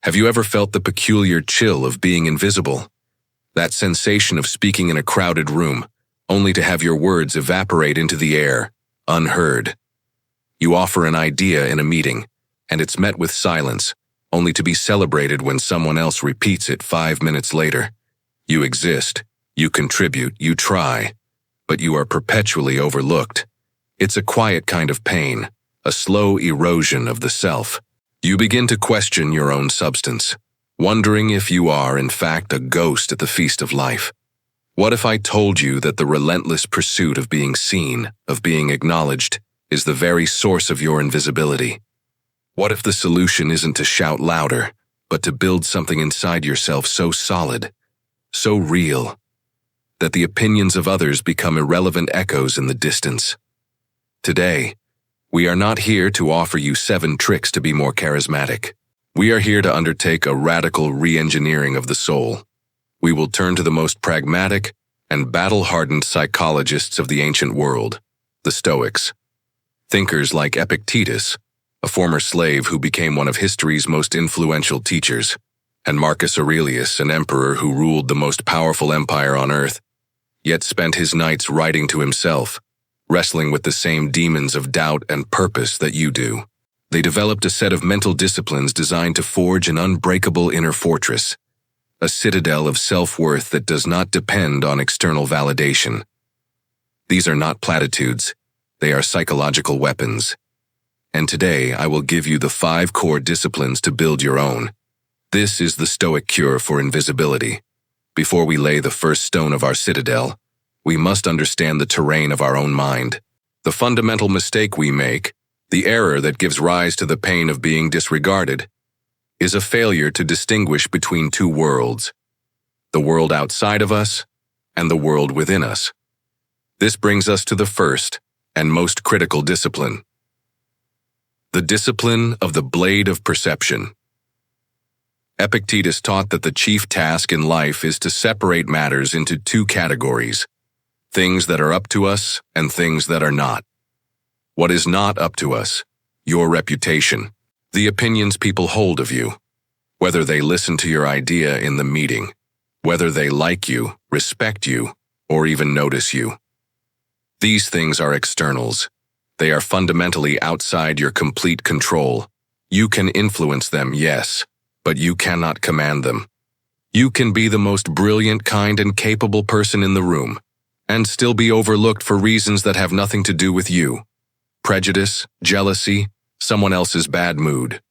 Have you ever felt the peculiar chill of being invisible? That sensation of speaking in a crowded room, only to have your words evaporate into the air, unheard. You offer an idea in a meeting, and it's met with silence, only to be celebrated when someone else repeats it 5 minutes later. You exist, you contribute, you try, but you are perpetually overlooked. It's a quiet kind of pain, a slow erosion of the self. You begin to question your own substance, wondering if you are, in fact, a ghost at the feast of life. What if I told you that the relentless pursuit of being seen, of being acknowledged, is the very source of your invisibility? What if the solution isn't to shout louder, but to build something inside yourself so solid, so real, that the opinions of others become irrelevant echoes in the distance? Today, we are not here to offer you 7 tricks to be more charismatic. We are here to undertake a radical re-engineering of the soul. We will turn to the most pragmatic and battle-hardened psychologists of the ancient world, the Stoics. Thinkers like Epictetus, a former slave who became one of history's most influential teachers, and Marcus Aurelius, an emperor who ruled the most powerful empire on earth, yet spent his nights writing to himself, wrestling with the same demons of doubt and purpose that you do. They developed a set of mental disciplines designed to forge an unbreakable inner fortress, a citadel of self-worth that does not depend on external validation. These are not platitudes, they are psychological weapons. And today I will give you the 5 core disciplines to build your own. This is the Stoic cure for invisibility. Before we lay the first stone of our citadel, we must understand the terrain of our own mind. The fundamental mistake we make, the error that gives rise to the pain of being disregarded, is a failure to distinguish between 2 worlds, the world outside of us and the world within us. This brings us to the first and most critical discipline, the discipline of the blade of perception. Epictetus taught that the chief task in life is to separate matters into 2 categories, things that are up to us and things that are not. What is not up to us? Your reputation, the opinions people hold of you, whether they listen to your idea in the meeting, whether they like you, respect you, or even notice you. These things are externals. They are fundamentally outside your complete control. You can influence them, yes, but you cannot command them. You can be the most brilliant, kind, and capable person in the room, and still be overlooked for reasons that have nothing to do with you. Prejudice, jealousy, someone else's bad mood.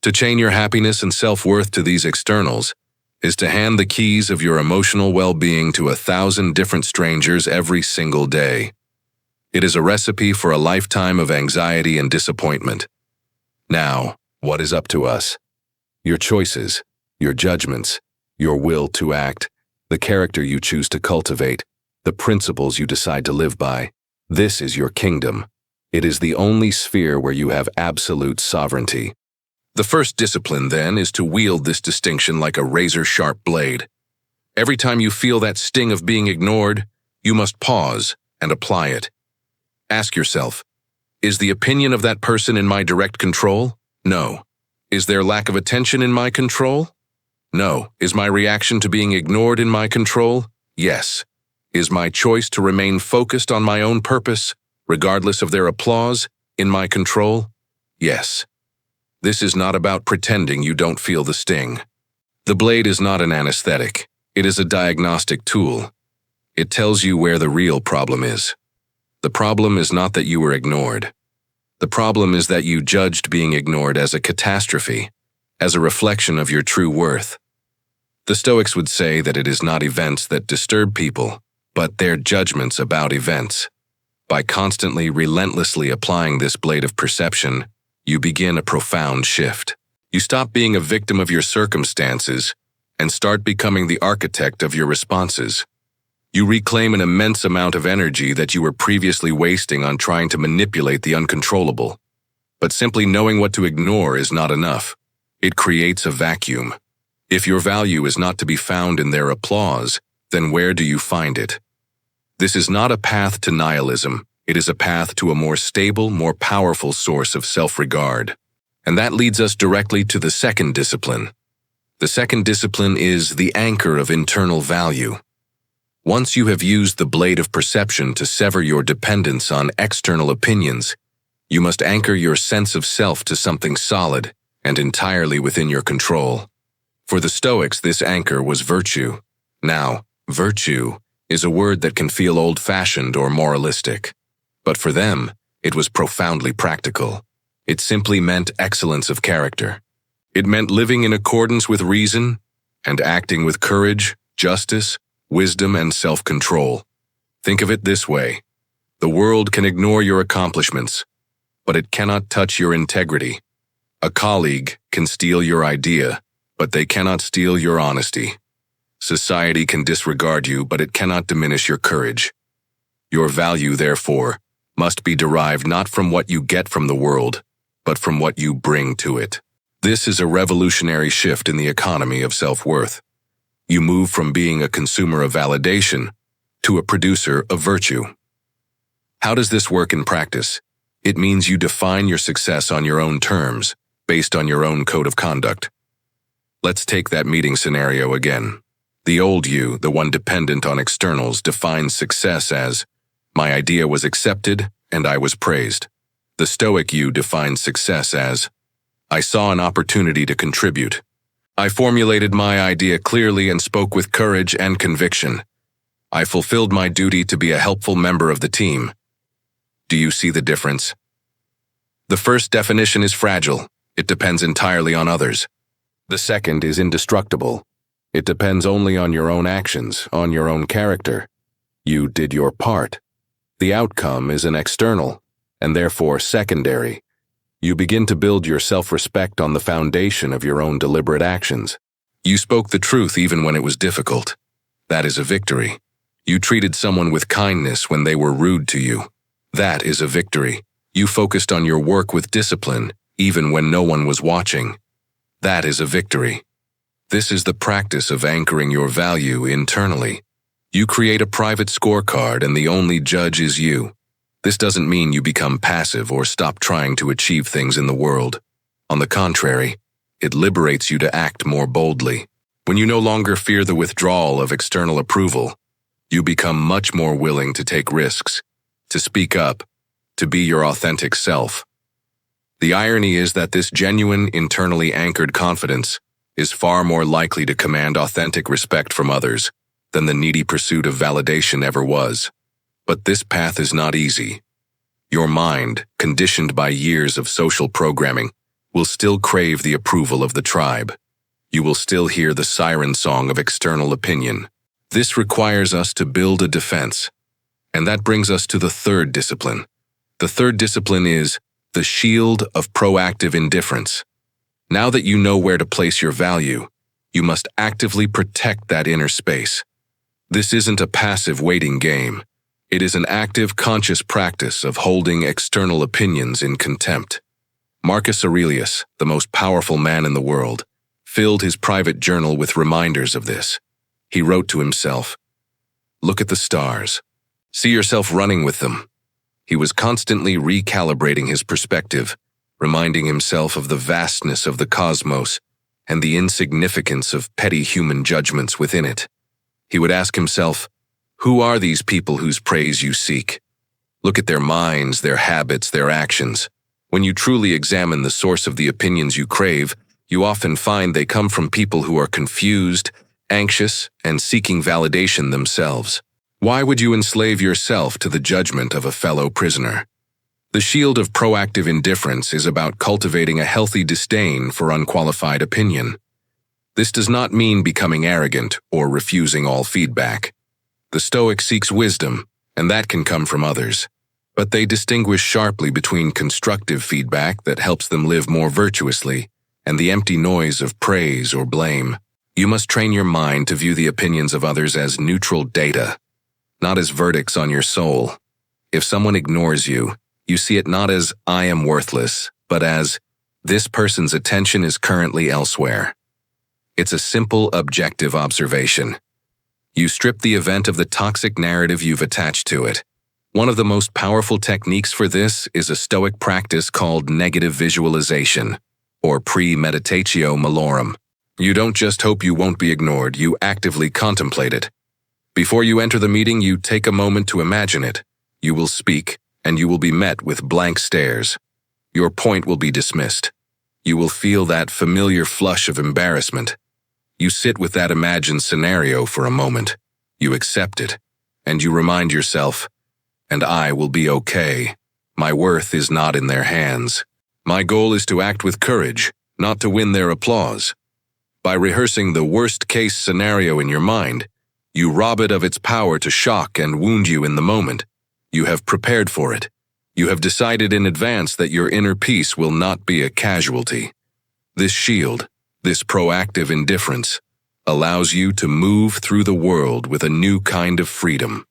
To chain your happiness and self-worth to these externals is to hand the keys of your emotional well-being to 1,000 different strangers every single day. It is a recipe for a lifetime of anxiety and disappointment. Now, what is up to us? Your choices, your judgments, your will to act, the character you choose to cultivate, the principles you decide to live by. This is your kingdom. It is the only sphere where you have absolute sovereignty. The first discipline, then, is to wield this distinction like a razor-sharp blade. Every time you feel that sting of being ignored, you must pause and apply it. Ask yourself, is the opinion of that person in my direct control? No. Is their lack of attention in my control? No. Is my reaction to being ignored in my control? Yes. Is my choice to remain focused on my own purpose, regardless of their applause, in my control? Yes. This is not about pretending you don't feel the sting. The blade is not an anesthetic. It is a diagnostic tool. It tells you where the real problem is. The problem is not that you were ignored. The problem is that you judged being ignored as a catastrophe, as a reflection of your true worth. The Stoics would say that it is not events that disturb people, but their judgments about events. By constantly, relentlessly applying this blade of perception, you begin a profound shift. You stop being a victim of your circumstances and start becoming the architect of your responses. You reclaim an immense amount of energy that you were previously wasting on trying to manipulate the uncontrollable. But simply knowing what to ignore is not enough. It creates a vacuum. If your value is not to be found in their applause, then where do you find it? This is not a path to nihilism. It is a path to a more stable, more powerful source of self-regard. And that leads us directly to the second discipline. The second discipline is the anchor of internal value. Once you have used the blade of perception to sever your dependence on external opinions, you must anchor your sense of self to something solid and entirely within your control. For the Stoics, this anchor was virtue. Now, virtue is a word that can feel old-fashioned or moralistic. But for them, it was profoundly practical. It simply meant excellence of character. It meant living in accordance with reason and acting with courage, justice, wisdom, and self-control. Think of it this way. The world can ignore your accomplishments, but it cannot touch your integrity. A colleague can steal your idea, but they cannot steal your honesty. Society can disregard you, but it cannot diminish your courage. Your value, therefore, must be derived not from what you get from the world, but from what you bring to it. This is a revolutionary shift in the economy of self-worth. You move from being a consumer of validation to a producer of virtue. How does this work in practice? It means you define your success on your own terms, based on your own code of conduct. Let's take that meeting scenario again. The old you, the one dependent on externals, defines success as, my idea was accepted and I was praised. The Stoic you defines success as, I saw an opportunity to contribute. I formulated my idea clearly and spoke with courage and conviction. I fulfilled my duty to be a helpful member of the team. Do you see the difference? The first definition is fragile. It depends entirely on others. The second is indestructible. It depends only on your own actions, on your own character. You did your part. The outcome is an external, and therefore secondary. You begin to build your self-respect on the foundation of your own deliberate actions. You spoke the truth even when it was difficult. That is a victory. You treated someone with kindness when they were rude to you. That is a victory. You focused on your work with discipline, even when no one was watching. That is a victory. This is the practice of anchoring your value internally. You create a private scorecard and the only judge is you. This doesn't mean you become passive or stop trying to achieve things in the world. On the contrary, it liberates you to act more boldly. When you no longer fear the withdrawal of external approval, you become much more willing to take risks, to speak up, to be your authentic self. The irony is that this genuine, internally anchored confidence is far more likely to command authentic respect from others than the needy pursuit of validation ever was. But this path is not easy. Your mind, conditioned by years of social programming, will still crave the approval of the tribe. You will still hear the siren song of external opinion. This requires us to build a defense. And that brings us to the third discipline. The third discipline is the shield of proactive indifference. Now that you know where to place your value, you must actively protect that inner space. This isn't a passive waiting game. It is an active, conscious practice of holding external opinions in contempt. Marcus Aurelius, the most powerful man in the world, filled his private journal with reminders of this. He wrote to himself, "Look at the stars. See yourself running with them." He was constantly recalibrating his perspective, reminding himself of the vastness of the cosmos and the insignificance of petty human judgments within it. He would ask himself, who are these people whose praise you seek? Look at their minds, their habits, their actions. When you truly examine the source of the opinions you crave, you often find they come from people who are confused, anxious, and seeking validation themselves. Why would you enslave yourself to the judgment of a fellow prisoner? The shield of proactive indifference is about cultivating a healthy disdain for unqualified opinion. This does not mean becoming arrogant or refusing all feedback. The Stoic seeks wisdom, and that can come from others. But they distinguish sharply between constructive feedback that helps them live more virtuously and the empty noise of praise or blame. You must train your mind to view the opinions of others as neutral data, not as verdicts on your soul. If someone ignores you, you see it not as "I am worthless," but as "this person's attention is currently elsewhere." It's a simple, objective observation. You strip the event of the toxic narrative you've attached to it. One of the most powerful techniques for this is a Stoic practice called negative visualization. or premeditatio malorum. You don't just hope you won't be ignored, you actively contemplate it. Before you enter the meeting, you take a moment to imagine it. You will speak, and you will be met with blank stares. Your point will be dismissed. You will feel that familiar flush of embarrassment. You sit with that imagined scenario for a moment. You accept it, and you remind yourself, and I will be okay. My worth is not in their hands. My goal is to act with courage, not to win their applause. By rehearsing the worst-case scenario in your mind, you rob it of its power to shock and wound you in the moment. You have prepared for it. You have decided in advance that your inner peace will not be a casualty. This shield, this proactive indifference, allows you to move through the world with a new kind of freedom.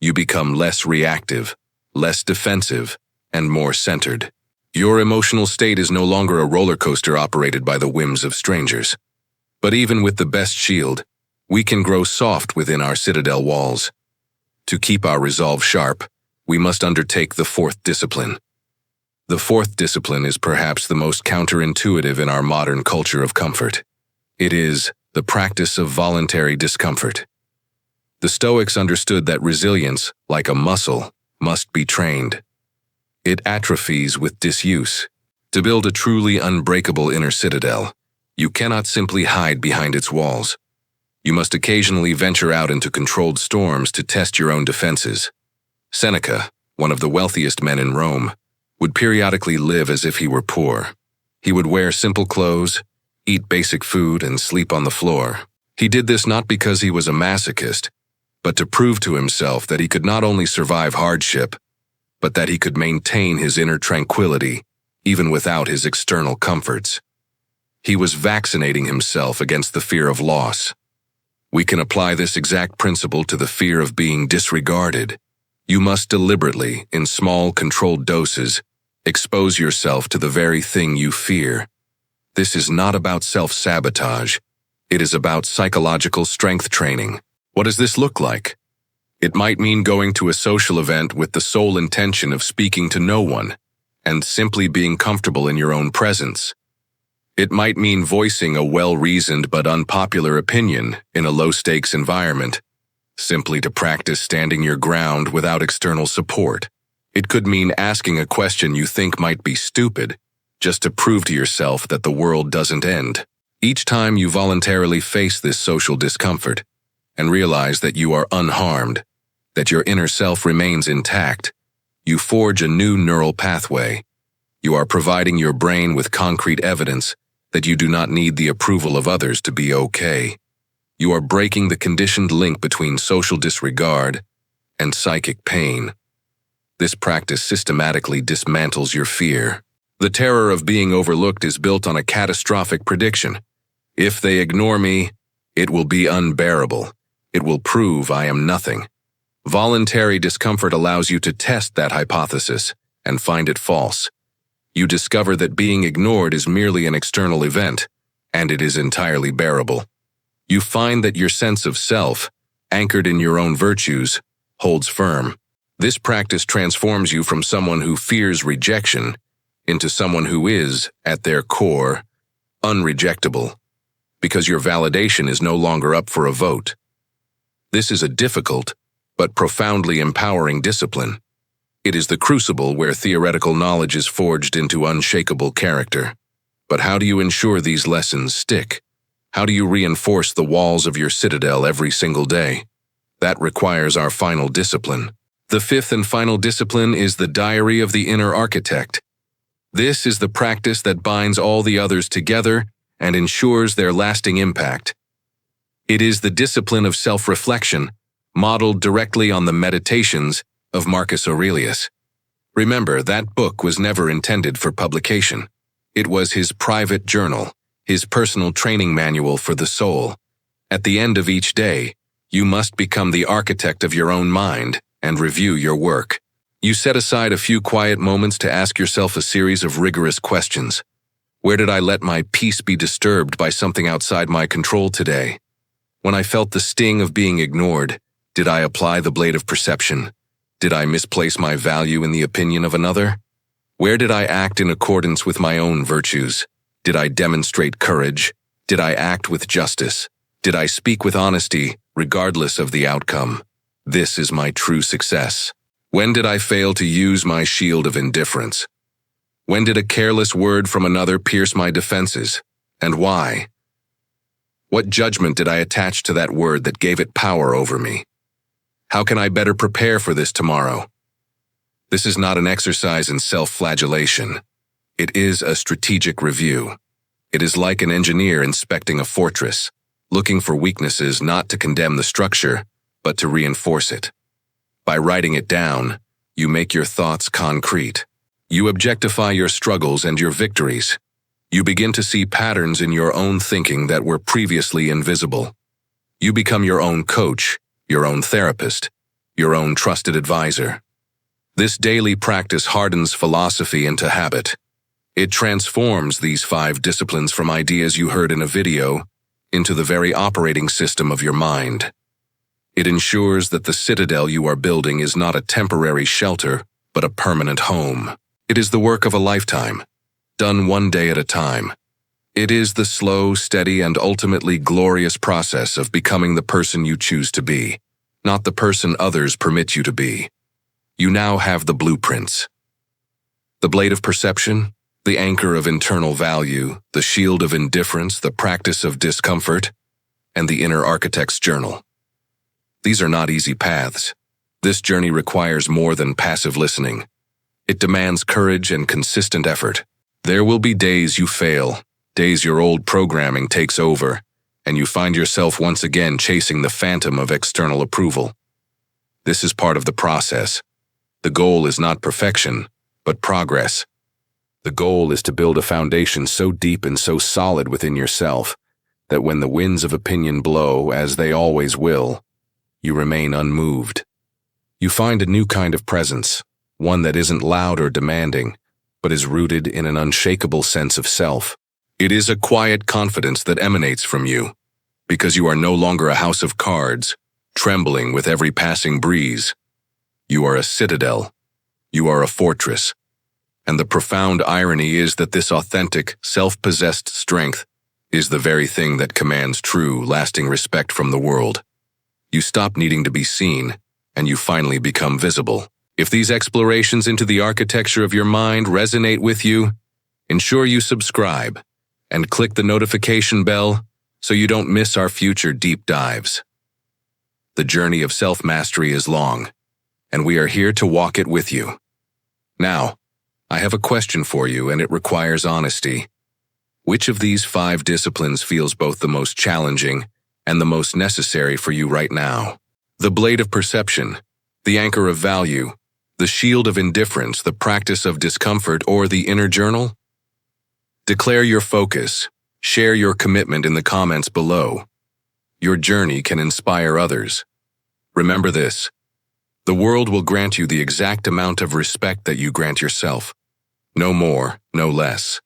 You become less reactive, less defensive, and more centered. Your emotional state is no longer a roller coaster operated by the whims of strangers. But even with the best shield, we can grow soft within our citadel walls. To keep our resolve sharp, we must undertake the fourth discipline. The fourth discipline is perhaps the most counterintuitive in our modern culture of comfort. It is the practice of voluntary discomfort. The Stoics understood that resilience, like a muscle, must be trained. It atrophies with disuse. To build a truly unbreakable inner citadel, you cannot simply hide behind its walls. You must occasionally venture out into controlled storms to test your own defenses. Seneca, one of the wealthiest men in Rome, would periodically live as if he were poor. He would wear simple clothes, eat basic food, and sleep on the floor. He did this not because he was a masochist, but to prove to himself that he could not only survive hardship, but that he could maintain his inner tranquility even without his external comforts. He was vaccinating himself against the fear of loss. We can apply this exact principle to the fear of being disregarded. You must deliberately, in small, controlled doses, expose yourself to the very thing you fear. This is not about self-sabotage. It is about psychological strength training. What does this look like? It might mean going to a social event with the sole intention of speaking to no one, and simply being comfortable in your own presence. It might mean voicing a well-reasoned but unpopular opinion in a low-stakes environment, simply to practice standing your ground without external support. It could mean asking a question you think might be stupid, just to prove to yourself that the world doesn't end. Each time you voluntarily face this social discomfort and realize that you are unharmed, that your inner self remains intact, you forge a new neural pathway. You are providing your brain with concrete evidence that you do not need the approval of others to be okay. You are breaking the conditioned link between social disregard and psychic pain. This practice systematically dismantles your fear. The terror of being overlooked is built on a catastrophic prediction. If they ignore me, it will be unbearable. It will prove I am nothing. Voluntary discomfort allows you to test that hypothesis and find it false. You discover that being ignored is merely an external event, and it is entirely bearable. You find that your sense of self, anchored in your own virtues, holds firm. This practice transforms you from someone who fears rejection into someone who is, at their core, unrejectable, because your validation is no longer up for a vote. This is a difficult, but profoundly empowering discipline. It is the crucible where theoretical knowledge is forged into unshakable character. But how do you ensure these lessons stick? How do you reinforce the walls of your citadel every single day? That requires our final discipline. The fifth and final discipline is the diary of the inner architect. This is the practice that binds all the others together and ensures their lasting impact. It is the discipline of self-reflection, modeled directly on the Meditations of Marcus Aurelius. Remember, that book was never intended for publication. It was his private journal, his personal training manual for the soul. At the end of each day, you must become the architect of your own mind and review your work. You set aside a few quiet moments to ask yourself a series of rigorous questions. Where did I let my peace be disturbed by something outside my control today? When I felt the sting of being ignored, did I apply the blade of perception? Did I misplace my value in the opinion of another? Where did I act in accordance with my own virtues? Did I demonstrate courage? Did I act with justice? Did I speak with honesty, regardless of the outcome? This is my true success. When did I fail to use my shield of indifference? When did a careless word from another pierce my defenses? And why? What judgment did I attach to that word that gave it power over me? How can I better prepare for this tomorrow? This is not an exercise in self-flagellation. It is a strategic review. It is like an engineer inspecting a fortress, looking for weaknesses not to condemn the structure, but to reinforce it. By writing it down, you make your thoughts concrete. You objectify your struggles and your victories. You begin to see patterns in your own thinking that were previously invisible. You become your own coach, your own therapist, your own trusted advisor. This daily practice hardens philosophy into habit. It transforms these 5 disciplines from ideas you heard in a video into the very operating system of your mind. It ensures that the citadel you are building is not a temporary shelter, but a permanent home. It is the work of a lifetime, done one day at a time. It is the slow, steady, and ultimately glorious process of becoming the person you choose to be, not the person others permit you to be. You now have the blueprints. The blade of perception, the anchor of internal value, the shield of indifference, the practice of discomfort, and the inner architect's journal. These are not easy paths. This journey requires more than passive listening. It demands courage and consistent effort. There will be days you fail, days your old programming takes over, and you find yourself once again chasing the phantom of external approval. This is part of the process. The goal is not perfection, but progress. The goal is to build a foundation so deep and so solid within yourself that when the winds of opinion blow, as they always will, you remain unmoved. You find a new kind of presence, one that isn't loud or demanding, but is rooted in an unshakable sense of self. It is a quiet confidence that emanates from you, because you are no longer a house of cards, trembling with every passing breeze. You are a citadel. You are a fortress. And the profound irony is that this authentic, self-possessed strength is the very thing that commands true, lasting respect from the world. You stop needing to be seen, and you finally become visible. If these explorations into the architecture of your mind resonate with you, ensure you subscribe and click the notification bell so you don't miss our future deep dives. The journey of self-mastery is long, and we are here to walk it with you. Now, I have a question for you, and it requires honesty. Which of these 5 disciplines feels both the most challenging and the most necessary for you right now? The blade of perception, the anchor of value, the shield of indifference, the practice of discomfort, or the inner journal? Declare your focus. Share your commitment in the comments below. Your journey can inspire others. Remember this: the world will grant you the exact amount of respect that you grant yourself. No more, no less.